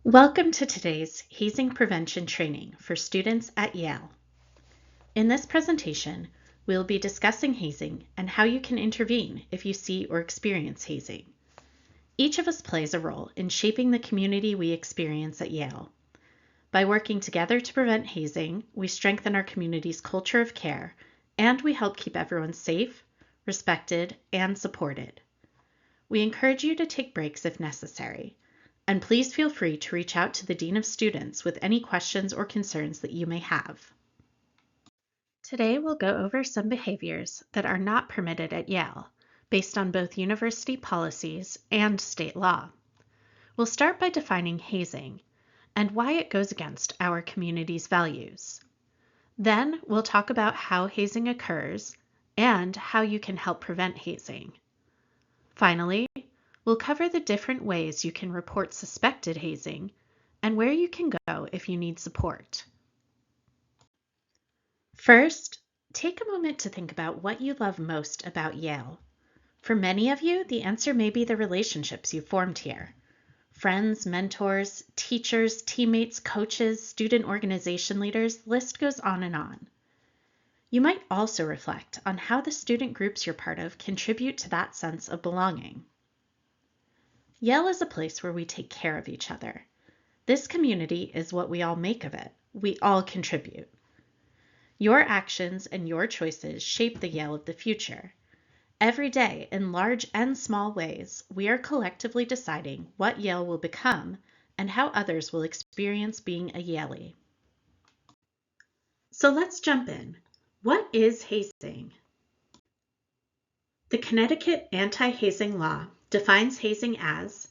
Welcome to today's Hazing Prevention training for students at Yale. In this presentation, we'll be discussing hazing and how you can intervene if you see or experience hazing. Each of us plays a role in shaping the community we experience at Yale. By working together to prevent hazing, we strengthen our community's culture of care, and we help keep everyone safe, respected, and supported. We encourage you to take breaks if necessary. And please feel free to reach out to the Dean of Students with any questions or concerns that you may have. Today we'll go over some behaviors that are not permitted at Yale, based on both university policies and state law. We'll start by defining hazing and why it goes against our community's values. Then we'll talk about how hazing occurs and how you can help prevent hazing. Finally, we'll cover the different ways you can report suspected hazing and where you can go if you need support. First, take a moment to think about what you love most about Yale. For many of you, the answer may be the relationships you formed here. Friends, mentors, teachers, teammates, coaches, student organization leaders, the list goes on and on. You might also reflect on how the student groups you're part of contribute to that sense of belonging. Yale is a place where we take care of each other. This community is what we all make of it. We all contribute. Your actions and your choices shape the Yale of the future. Every day, in large and small ways, we are collectively deciding what Yale will become and how others will experience being a Yalie. So let's jump in. What is hazing? The Connecticut anti-hazing law defines hazing as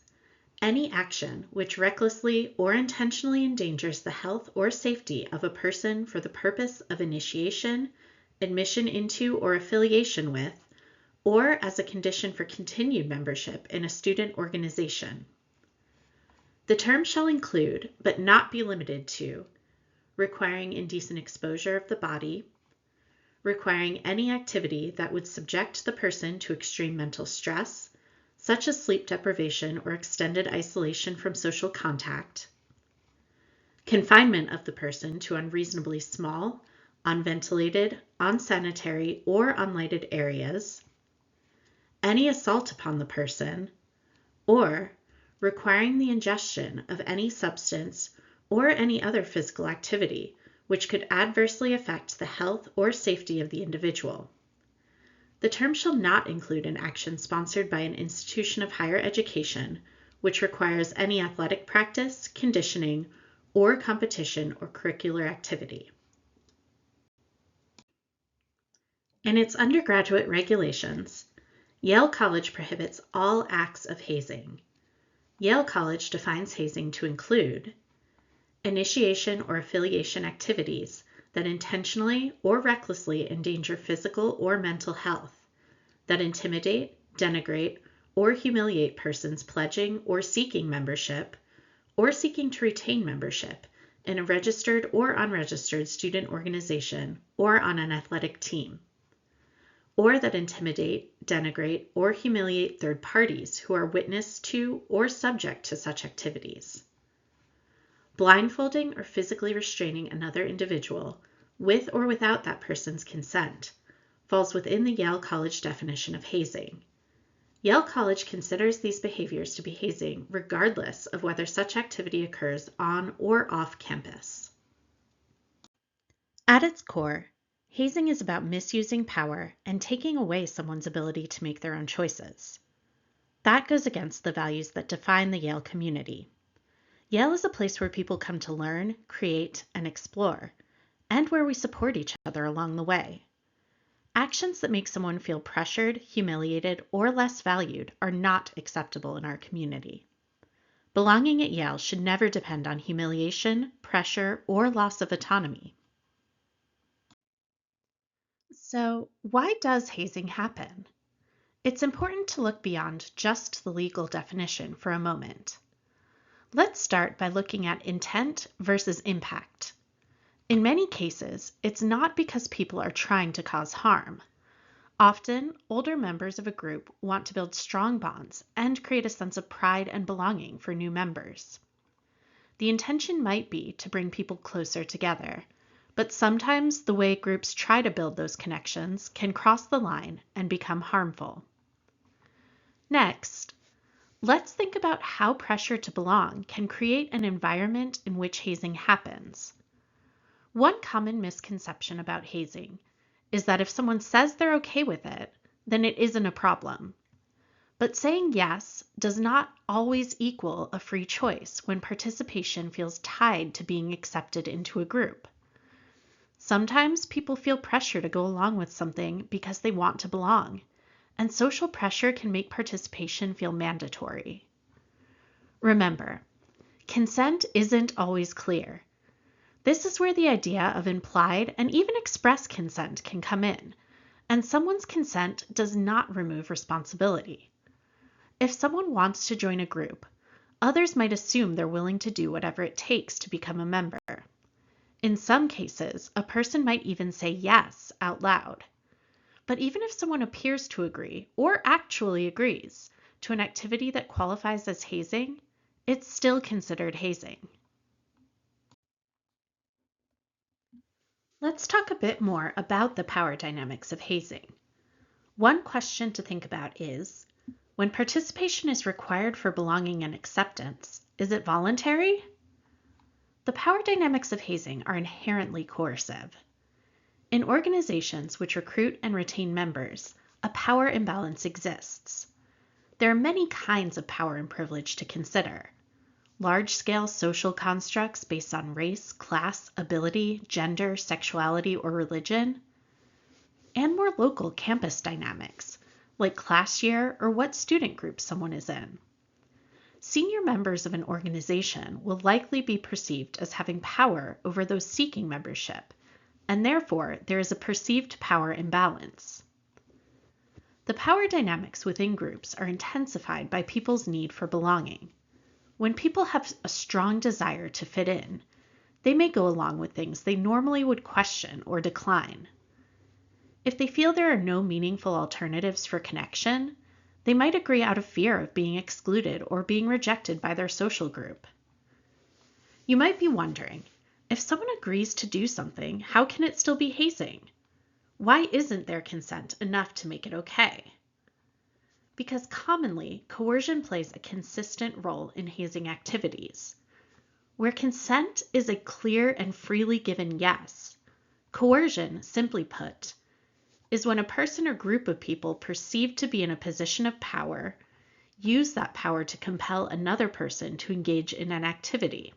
any action which recklessly or intentionally endangers the health or safety of a person for the purpose of initiation, admission into, or affiliation with, or as a condition for continued membership in a student organization. The term shall include, but not be limited to, requiring indecent exposure of the body, requiring any activity that would subject the person to extreme mental stress, such as sleep deprivation or extended isolation from social contact, confinement of the person to unreasonably small, unventilated, unsanitary, or unlighted areas, any assault upon the person, or requiring the ingestion of any substance or any other physical activity which could adversely affect the health or safety of the individual. The term shall not include an action sponsored by an institution of higher education which requires any athletic practice, conditioning, or competition or curricular activity. In its undergraduate regulations, Yale College prohibits all acts of hazing. Yale College defines hazing to include initiation or affiliation activities that intentionally or recklessly endanger physical or mental health, that intimidate, denigrate, or humiliate persons pledging or seeking membership, or seeking to retain membership in a registered or unregistered student organization or on an athletic team, or that intimidate, denigrate, or humiliate third parties who are witness to or subject to such activities. Blindfolding or physically restraining another individual, with or without that person's consent, falls within the Yale College definition of hazing. Yale College considers these behaviors to be hazing regardless of whether such activity occurs on or off campus. At its core, hazing is about misusing power and taking away someone's ability to make their own choices. That goes against the values that define the Yale community. Yale is a place where people come to learn, create, and explore, and where we support each other along the way. Actions that make someone feel pressured, humiliated, or less valued are not acceptable in our community. Belonging at Yale should never depend on humiliation, pressure, or loss of autonomy. So, why does hazing happen? It's important to look beyond just the legal definition for a moment. Let's start by looking at intent versus impact. In many cases, it's not because people are trying to cause harm. Often, older members of a group want to build strong bonds and create a sense of pride and belonging for new members. the intention might be to bring people closer together, but sometimes the way groups try to build those connections can cross the line and become harmful. Next, let's think about how pressure to belong can create an environment in which hazing happens. One common misconception about hazing is that if someone says they're okay with it, then it isn't a problem. But saying yes does not always equal a free choice when participation feels tied to being accepted into a group. Sometimes people feel pressure to go along with something because they want to belong, and social pressure can make participation feel mandatory. Remember, consent isn't always clear. This is where the idea of implied and even express consent can come in, and someone's consent does not remove responsibility. If someone wants to join a group, others might assume they're willing to do whatever it takes to become a member. In some cases, a person might even say yes out loud. But even if someone appears to agree, or actually agrees, to an activity that qualifies as hazing, it's still considered hazing. Let's talk a bit more about the power dynamics of hazing. One question to think about is, when participation is required for belonging and acceptance, is it voluntary? The power dynamics of hazing are inherently coercive. In organizations which recruit and retain members, a power imbalance exists. There are many kinds of power and privilege to consider. Large-scale social constructs based on race, class, ability, gender, sexuality, or religion, and more local campus dynamics, like class year or what student group someone is in. Senior members of an organization will likely be perceived as having power over those seeking membership, and therefore there is a perceived power imbalance. The power dynamics within groups are intensified by people's need for belonging. When people have a strong desire to fit in, they may go along with things they normally would question or decline. If they feel there are no meaningful alternatives for connection, they might agree out of fear of being excluded or being rejected by their social group. You might be wondering, if someone agrees to do something, how can it still be hazing? Why isn't their consent enough to make it okay? Because commonly, coercion plays a consistent role in hazing activities. Where consent is a clear and freely given yes, coercion, simply put, is when a person or group of people perceived to be in a position of power use that power to compel another person to engage in an activity.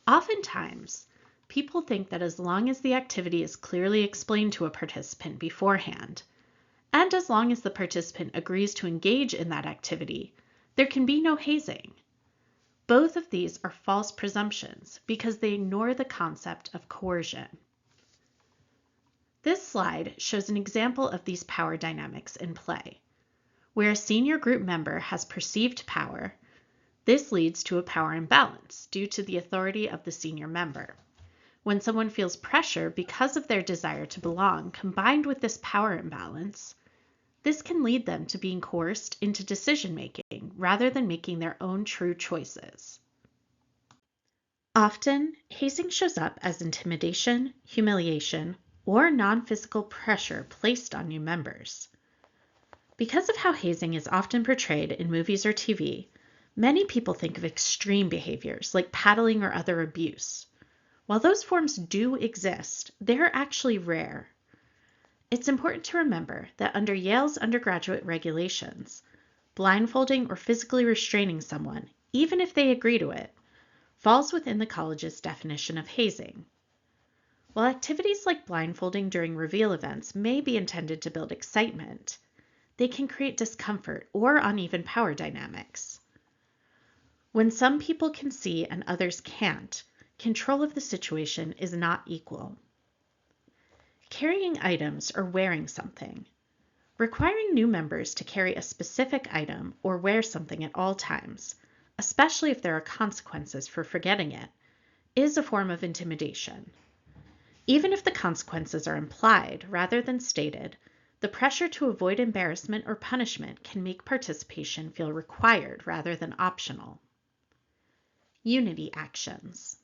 Oftentimes, people think that as long as the activity is clearly explained to a participant beforehand, and as long as the participant agrees to engage in that activity, there can be no hazing. Both of these are false presumptions because they ignore the concept of coercion. This slide shows an example of these power dynamics in play. Where a senior group member has perceived power, this leads to a power imbalance due to the authority of the senior member. When someone feels pressure because of their desire to belong combined with this power imbalance, this can lead them to being coerced into decision-making rather than making their own true choices. Often, hazing shows up as intimidation, humiliation, or non-physical pressure placed on new members. Because of how hazing is often portrayed in movies or TV, many people think of extreme behaviors like paddling or other abuse. While those forms do exist, they're actually rare. It's important to remember that under Yale's undergraduate regulations, blindfolding or physically restraining someone, even if they agree to it, falls within the college's definition of hazing. While activities like blindfolding during reveal events may be intended to build excitement, they can create discomfort or uneven power dynamics. When some people can see and others can't, control of the situation is not equal. Carrying items or wearing something. Requiring new members to carry a specific item or wear something at all times, especially if there are consequences for forgetting it, is a form of intimidation. Even if the consequences are implied rather than stated, the pressure to avoid embarrassment or punishment can make participation feel required rather than optional. Unity actions.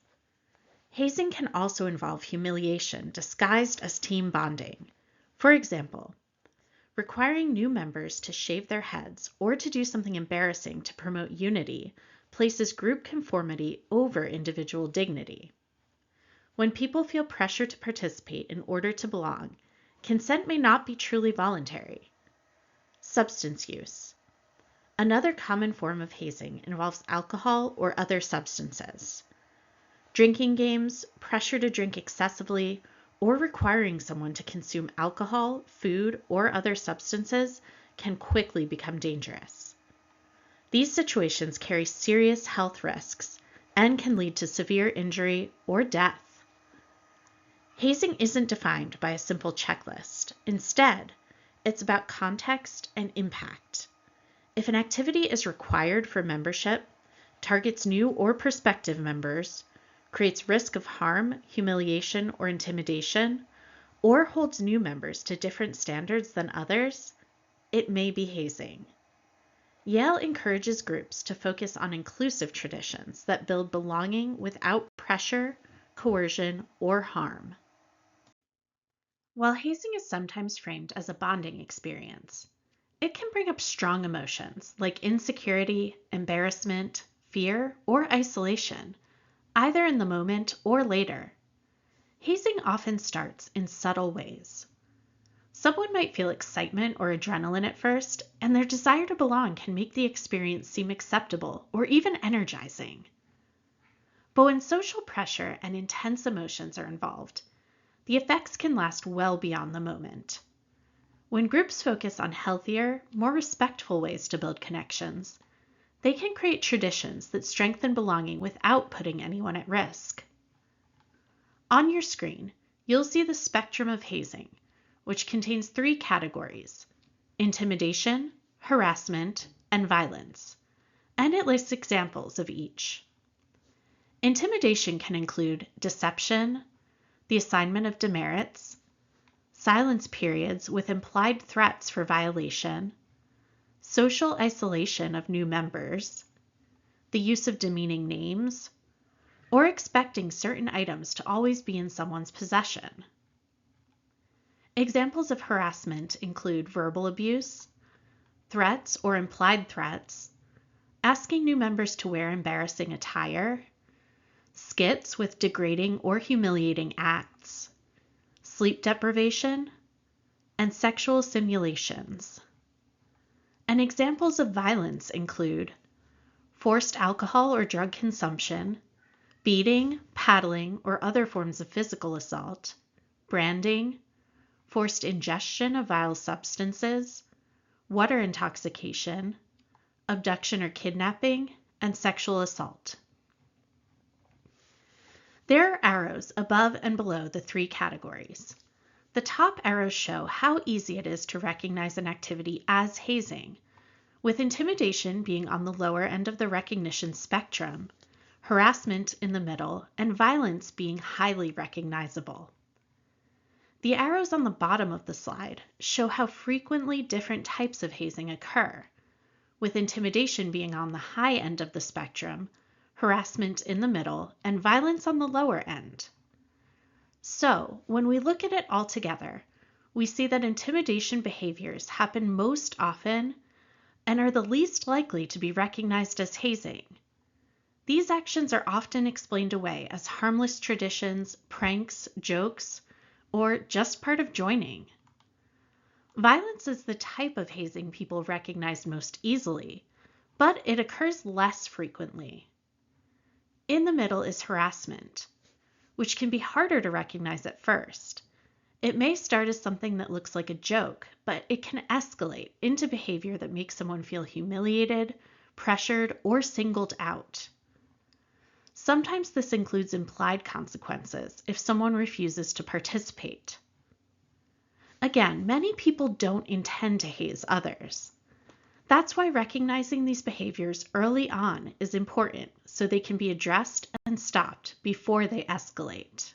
Hazing can also involve humiliation disguised as team bonding. For example, requiring new members to shave their heads or to do something embarrassing to promote unity places group conformity over individual dignity. When people feel pressure to participate in order to belong, consent may not be truly voluntary. Substance use. Another common form of hazing involves alcohol or other substances. Drinking games, pressure to drink excessively, or requiring someone to consume alcohol, food, or other substances can quickly become dangerous. These situations carry serious health risks and can lead to severe injury or death. Hazing isn't defined by a simple checklist. Instead, it's about context and impact. If an activity is required for membership, targets new or prospective members, creates risk of harm, humiliation, or intimidation, or holds new members to different standards than others, it may be hazing. Yale encourages groups to focus on inclusive traditions that build belonging without pressure, coercion, or harm. While hazing is sometimes framed as a bonding experience, it can bring up strong emotions like insecurity, embarrassment, fear, or isolation, either in the moment or later. Hazing often starts in subtle ways. Someone might feel excitement or adrenaline at first, and their desire to belong can make the experience seem acceptable or even energizing. But when social pressure and intense emotions are involved, the effects can last well beyond the moment. When groups focus on healthier, more respectful ways to build connections, they can create traditions that strengthen belonging without putting anyone at risk. On your screen, you'll see the spectrum of hazing, which contains 3 categories: intimidation, harassment, and violence, and it lists examples of each. Intimidation can include deception, the assignment of demerits, silence periods with implied threats for violation, social isolation of new members, the use of demeaning names, or expecting certain items to always be in someone's possession. Examples of harassment include verbal abuse, threats or implied threats, asking new members to wear embarrassing attire, skits with degrading or humiliating acts, sleep deprivation, and sexual simulations. And examples of violence include forced alcohol or drug consumption, beating, paddling, or other forms of physical assault, branding, forced ingestion of vile substances, water intoxication, abduction or kidnapping, and sexual assault. There are arrows above and below the 3 categories. The top arrows show how easy it is to recognize an activity as hazing, with intimidation being on the lower end of the recognition spectrum, harassment in the middle, and violence being highly recognizable. The arrows on the bottom of the slide show how frequently different types of hazing occur, with intimidation being on the high end of the spectrum, harassment in the middle, and violence on the lower end. So, when we look at it all together, we see that intimidation behaviors happen most often and are the least likely to be recognized as hazing. These actions are often explained away as harmless traditions, pranks, jokes, or just part of joining. Violence is the type of hazing people recognize most easily, but it occurs less frequently. In the middle is harassment, which can be harder to recognize at first. It may start as something that looks like a joke, but it can escalate into behavior that makes someone feel humiliated, pressured, or singled out. Sometimes this includes implied consequences if someone refuses to participate. Again, many people don't intend to haze others. That's why recognizing these behaviors early on is important so they can be addressed and stopped before they escalate.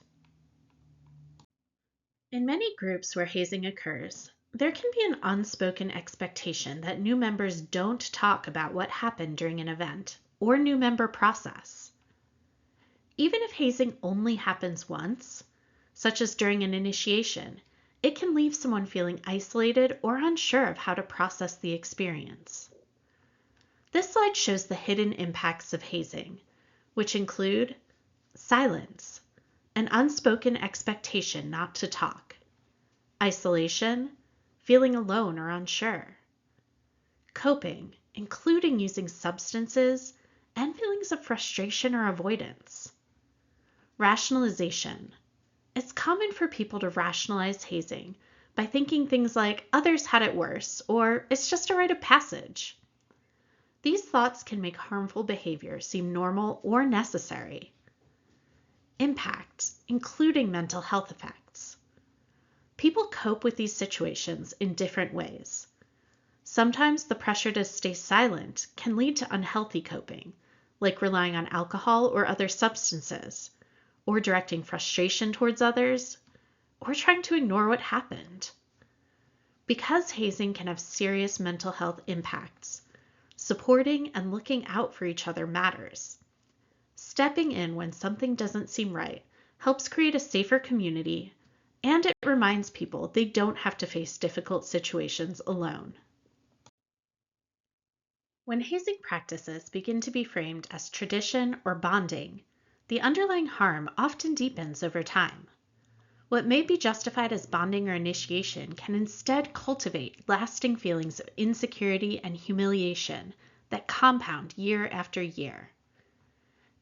In many groups where hazing occurs, there can be an unspoken expectation that new members don't talk about what happened during an event or new member process. Even if hazing only happens once, such as during an initiation, it can leave someone feeling isolated or unsure of how to process the experience. This slide shows the hidden impacts of hazing, which include silence, an unspoken expectation not to talk, isolation, feeling alone or unsure, coping, including using substances, and feelings of frustration or avoidance. Rationalization. It's common for people to rationalize hazing by thinking things like others had it worse or it's just a rite of passage. These thoughts can make harmful behavior seem normal or necessary. Impact, including mental health effects. People cope with these situations in different ways. Sometimes the pressure to stay silent can lead to unhealthy coping, like relying on alcohol or other substances, or directing frustration towards others, or trying to ignore what happened. Because hazing can have serious mental health impacts, supporting and looking out for each other matters. Stepping in when something doesn't seem right helps create a safer community, and it reminds people they don't have to face difficult situations alone. When hazing practices begin to be framed as tradition or bonding, the underlying harm often deepens over time. What may be justified as bonding or initiation can instead cultivate lasting feelings of insecurity and humiliation that compound year after year.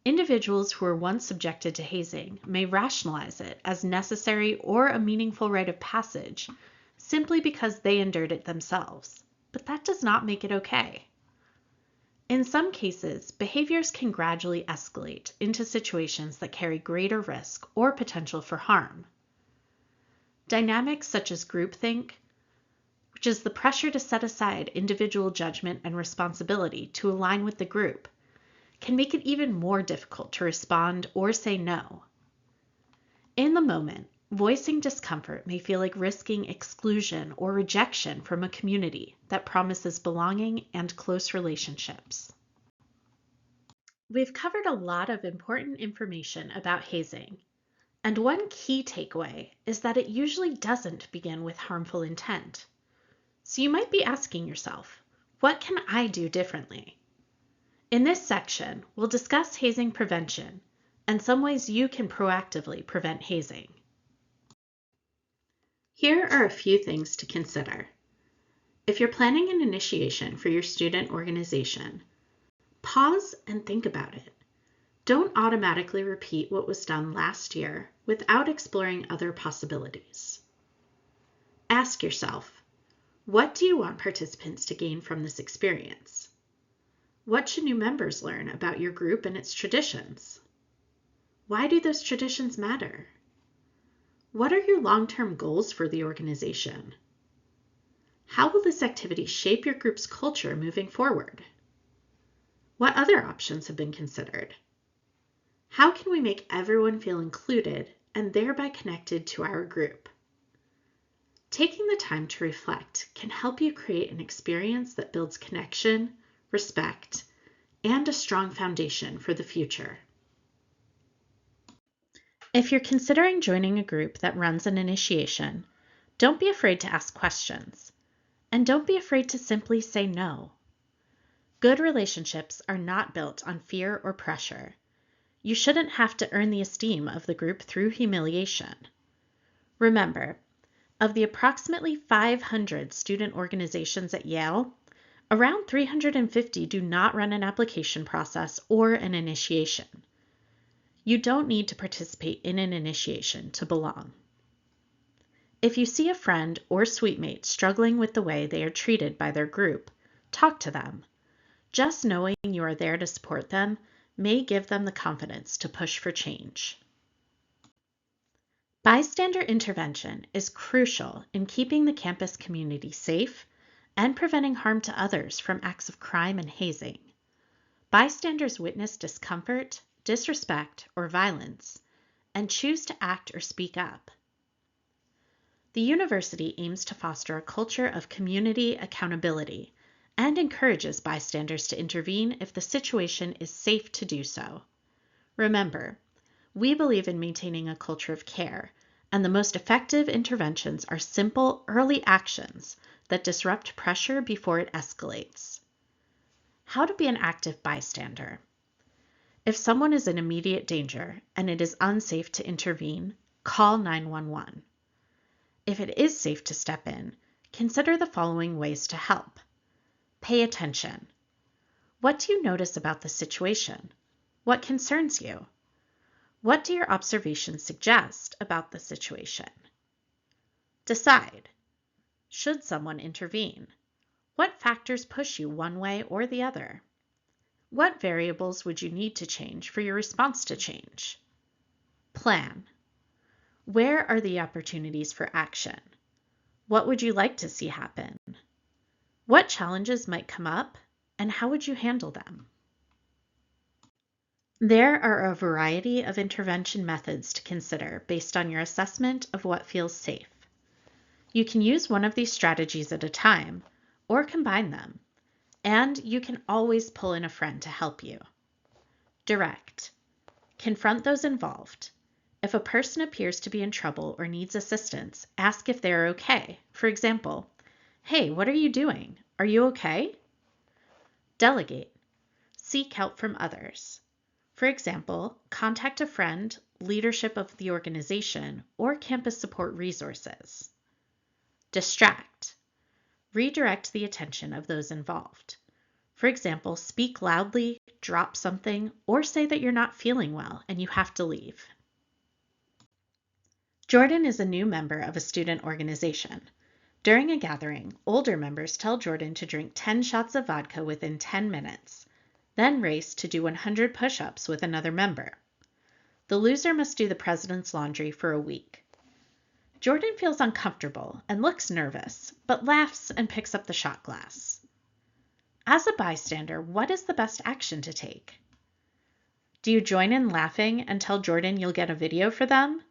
Individuals who were once subjected to hazing may rationalize it as necessary or a meaningful rite of passage simply because they endured it themselves, but that does not make it okay. In some cases, behaviors can gradually escalate into situations that carry greater risk or potential for harm. Dynamics such as groupthink, which is the pressure to set aside individual judgment and responsibility to align with the group, can make it even more difficult to respond or say no. In the moment, voicing discomfort may feel like risking exclusion or rejection from a community that promises belonging and close relationships. We've covered a lot of important information about hazing, and one key takeaway is that it usually doesn't begin with harmful intent. So you might be asking yourself, what can I do differently? In this section, we'll discuss hazing prevention and some ways you can proactively prevent hazing. Here are a few things to consider. If you're planning an initiation for your student organization, pause and think about it. Don't automatically repeat what was done last year without exploring other possibilities. Ask yourself, what do you want participants to gain from this experience? What should new members learn about your group and its traditions? Why do those traditions matter? What are your long-term goals for the organization? How will this activity shape your group's culture moving forward? What other options have been considered? How can we make everyone feel included and thereby connected to our group? Taking the time to reflect can help you create an experience that builds connection, respect, and a strong foundation for the future. If you're considering joining a group that runs an initiation, don't be afraid to ask questions, and don't be afraid to simply say no. Good relationships are not built on fear or pressure. You shouldn't have to earn the esteem of the group through humiliation. Remember, of the approximately 500 student organizations at Yale, around 350 do not run an application process or an initiation. You don't need to participate in an initiation to belong. If you see a friend or suitemate struggling with the way they are treated by their group, talk to them. Just knowing you are there to support them may give them the confidence to push for change. Bystander intervention is crucial in keeping the campus community safe and preventing harm to others from acts of crime and hazing. Bystanders witness discomfort, disrespect, or violence, and choose to act or speak up. The university aims to foster a culture of community accountability and encourages bystanders to intervene if the situation is safe to do so. Remember, We believe in maintaining a culture of care, and the most effective interventions are simple, early actions that disrupt pressure before it escalates. How to be an active bystander. If someone is in immediate danger and it is unsafe to intervene, call 911. If it is safe to step in, consider the following ways to help. Pay attention. What do you notice about the situation? What concerns you? What do your observations suggest about the situation? Decide. Should someone intervene? What factors push you one way or the other? What variables would you need to change for your response to change? Plan. Where are the opportunities for action? What would you like to see happen? What challenges might come up, and how would you handle them? There are a variety of intervention methods to consider based on your assessment of what feels safe. You can use one of these strategies at a time, or combine them, and you can always pull in a friend to help you. Direct. Confront those involved. If a person appears to be in trouble or needs assistance, ask if they're okay. For example, "Hey, what are you doing? Are you okay?" Delegate. Seek help from others. For example, contact a friend, leadership of the organization, or campus support resources. Distract. Redirect the attention of those involved. For example, speak loudly, drop something, or say that you're not feeling well and you have to leave. Jordan is a new member of a student organization. During a gathering, older members tell Jordan to drink 10 shots of vodka within 10 minutes, then race to do 100 push-ups with another member. The loser must do the president's laundry for a week. Jordan feels uncomfortable and looks nervous, but laughs and picks up the shot glass. As a bystander, what is the best action to take? Do you join in laughing and tell Jordan you'll get a video for them?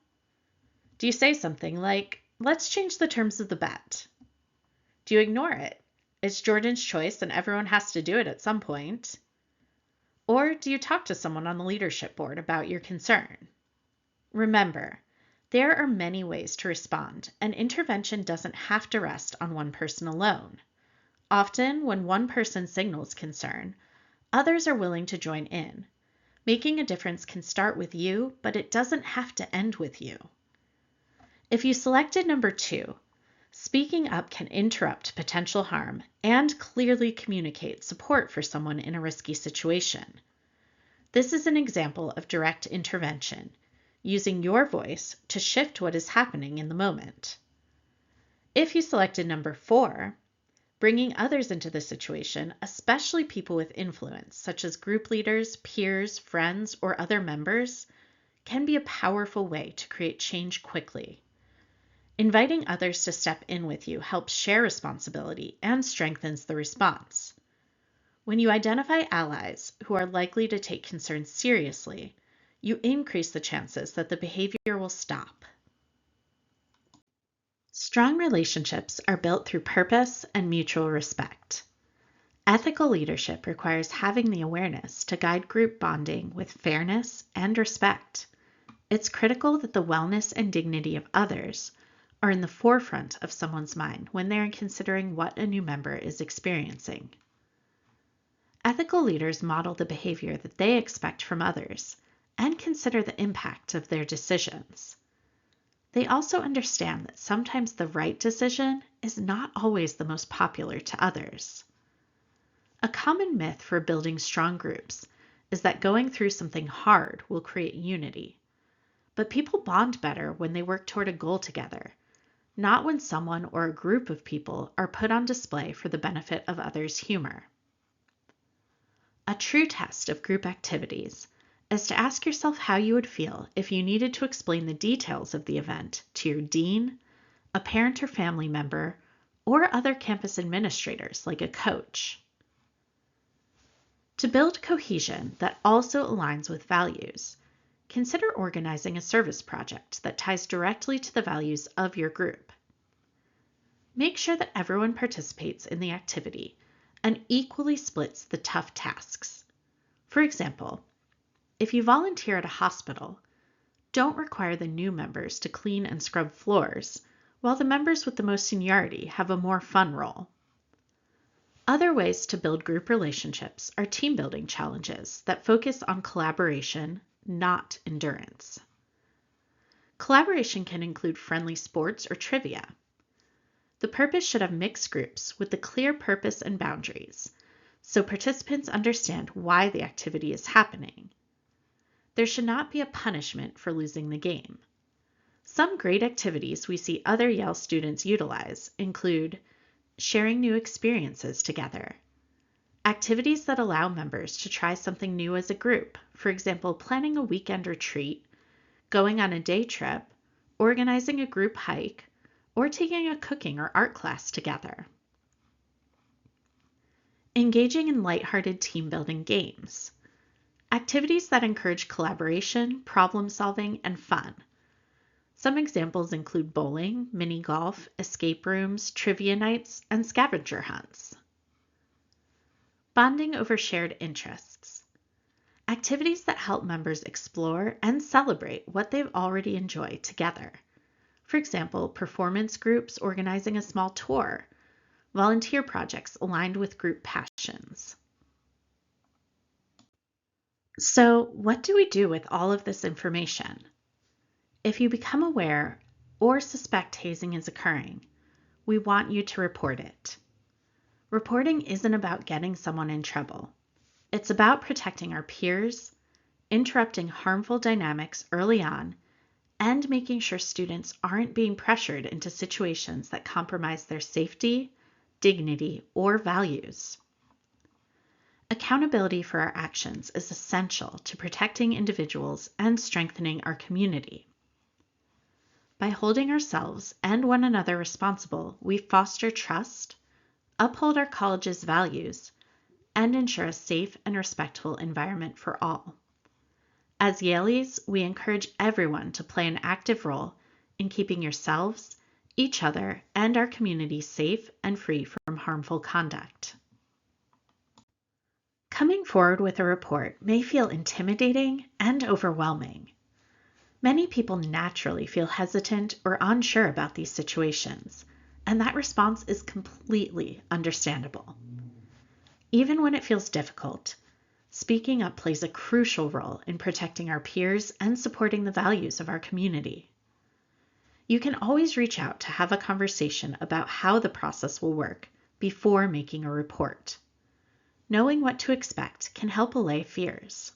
Do you say something like, "Let's change the terms of the bet"? Do you ignore it? It's Jordan's choice and everyone has to do it at some point. Or do you talk to someone on the leadership board about your concern? Remember, there are many ways to respond, and intervention doesn't have to rest on one person alone. Often, when one person signals concern, others are willing to join in. Making a difference can start with you, but it doesn't have to end with you. If you selected number 2, speaking up can interrupt potential harm and clearly communicate support for someone in a risky situation. This is an example of direct intervention, using your voice to shift what is happening in the moment. If you selected number 4, bringing others into the situation, especially people with influence, such as group leaders, peers, friends, or other members, can be a powerful way to create change quickly. Inviting others to step in with you helps share responsibility and strengthens the response. When you identify allies who are likely to take concerns seriously, you increase the chances that the behavior will stop. Strong relationships are built through purpose and mutual respect. Ethical leadership requires having the awareness to guide group bonding with fairness and respect. It's critical that the wellness and dignity of others are in the forefront of someone's mind when they're considering what a new member is experiencing. Ethical leaders model the behavior that they expect from others and consider the impact of their decisions. They also understand that sometimes the right decision is not always the most popular to others. A common myth for building strong groups is that going through something hard will create unity. But people bond better when they work toward a goal together, not when someone or a group of people are put on display for the benefit of others' humor. A true test of group activities is to ask yourself how you would feel if you needed to explain the details of the event to your dean, a parent or family member, or other campus administrators like a coach. To build cohesion that also aligns with values, consider organizing a service project that ties directly to the values of your group. Make sure that everyone participates in the activity and equally splits the tough tasks. For example, if you volunteer at a hospital, don't require the new members to clean and scrub floors, while the members with the most seniority have a more fun role. Other ways to build group relationships are team building challenges that focus on collaboration, not endurance. Collaboration can include friendly sports or trivia. The purpose should have mixed groups with the clear purpose and boundaries, so participants understand why the activity is happening. There should not be a punishment for losing the game. Some great activities we see other Yale students utilize include sharing new experiences together, activities that allow members to try something new as a group, for example, planning a weekend retreat, going on a day trip, organizing a group hike, or taking a cooking or art class together. Engaging in lighthearted team-building games. Activities that encourage collaboration, problem solving, and fun. Some examples include bowling, mini golf, escape rooms, trivia nights, and scavenger hunts. Bonding over shared interests. Activities that help members explore and celebrate what they've already enjoyed together. For example, performance groups organizing a small tour, volunteer projects aligned with group passions. So, what do we do with all of this information? If you become aware or suspect hazing is occurring, we want you to report it. Reporting isn't about getting someone in trouble. It's about protecting our peers, interrupting harmful dynamics early on, and making sure students aren't being pressured into situations that compromise their safety, dignity, or values. Accountability for our actions is essential to protecting individuals and strengthening our community. By holding ourselves and one another responsible, we foster trust, uphold our college's values, and ensure a safe and respectful environment for all. As Yaleys, we encourage everyone to play an active role in keeping yourselves, each other, and our community safe and free from harmful conduct. Coming forward with a report may feel intimidating and overwhelming. Many people naturally feel hesitant or unsure about these situations, and that response is completely understandable. Even when it feels difficult, speaking up plays a crucial role in protecting our peers and supporting the values of our community. You can always reach out to have a conversation about how the process will work before making a report. Knowing what to expect can help allay fears.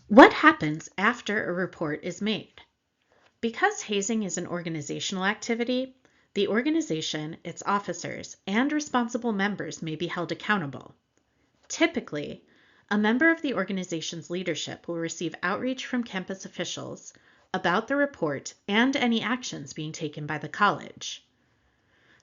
What happens after a report is made? Because hazing is an organizational activity, the organization, its officers, and responsible members may be held accountable. Typically, a member of the organization's leadership will receive outreach from campus officials about the report and any actions being taken by the college.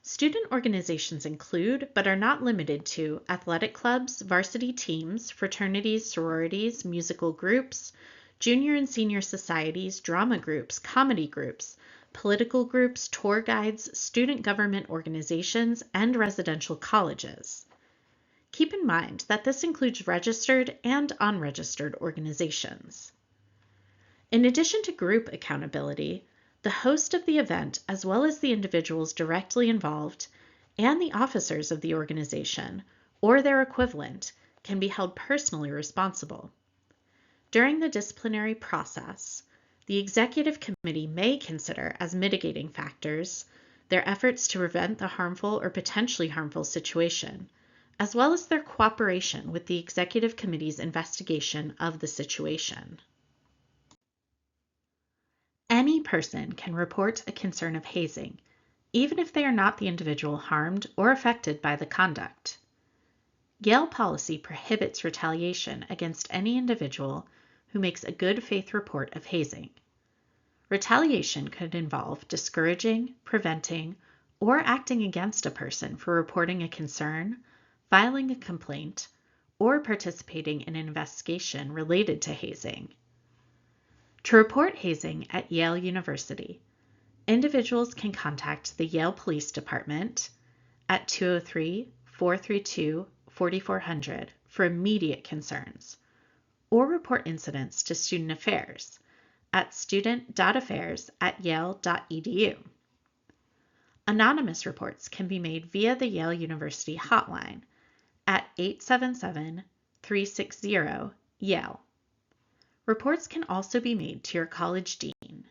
Student organizations include, but are not limited to, athletic clubs, varsity teams, fraternities, sororities, musical groups, junior and senior societies, drama groups, comedy groups, political groups, tour guides, student government organizations, and residential colleges. Keep in mind that this includes registered and unregistered organizations. In addition to group accountability, the host of the event, as well as the individuals directly involved, and the officers of the organization, or their equivalent, can be held personally responsible. During the disciplinary process, the executive committee may consider as mitigating factors their efforts to prevent the harmful or potentially harmful situation, as well as their cooperation with the executive committee's investigation of the situation. Any person can report a concern of hazing, even if they are not the individual harmed or affected by the conduct. Yale policy prohibits retaliation against any individual who makes a good faith report of hazing. Retaliation could involve discouraging, preventing, or acting against a person for reporting a concern, filing a complaint, or participating in an investigation related to hazing. To report hazing at Yale University, individuals can contact the Yale Police Department at 203-432-4400 for immediate concerns, or report incidents to Student Affairs at student.affairs@yale.edu. Anonymous reports can be made via the Yale University hotline at 877-360-YALE. Reports can also be made to your college dean.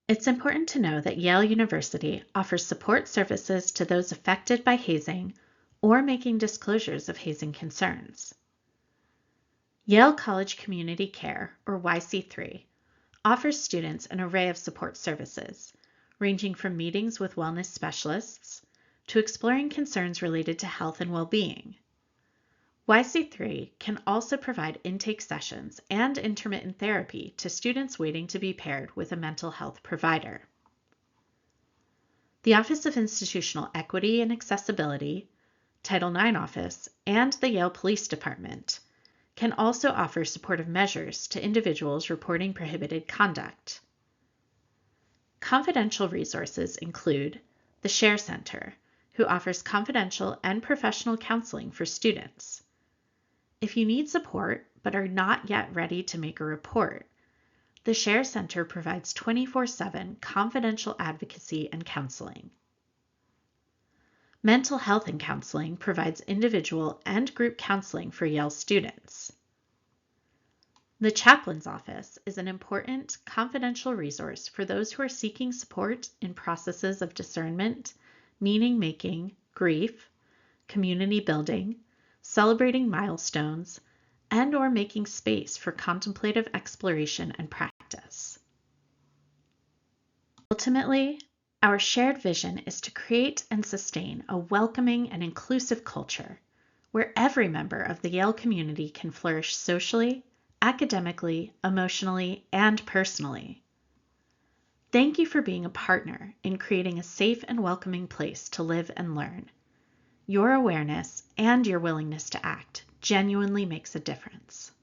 It's important to know that Yale University offers support services to those affected by hazing or making disclosures of hazing concerns. Yale College Community Care, or YC3, offers students an array of support services, ranging from meetings with wellness specialists to exploring concerns related to health and well-being. YC3 can also provide intake sessions and intermittent therapy to students waiting to be paired with a mental health provider. The Office of Institutional Equity and Accessibility, Title IX Office, and the Yale Police Department can also offer supportive measures to individuals reporting prohibited conduct. Confidential resources include the Share Center, who offers confidential and professional counseling for students. If you need support but are not yet ready to make a report, the Share Center provides 24/7 confidential advocacy and counseling. Mental Health and Counseling provides individual and group counseling for Yale students. The Chaplain's Office is an important confidential resource for those who are seeking support in processes of discernment, meaning-making, grief, community building, celebrating milestones, and/or making space for contemplative exploration and practice. Ultimately, our shared vision is to create and sustain a welcoming and inclusive culture where every member of the Yale community can flourish socially, academically, emotionally, and personally. Thank you for being a partner in creating a safe and welcoming place to live and learn. Your awareness and your willingness to act genuinely makes a difference.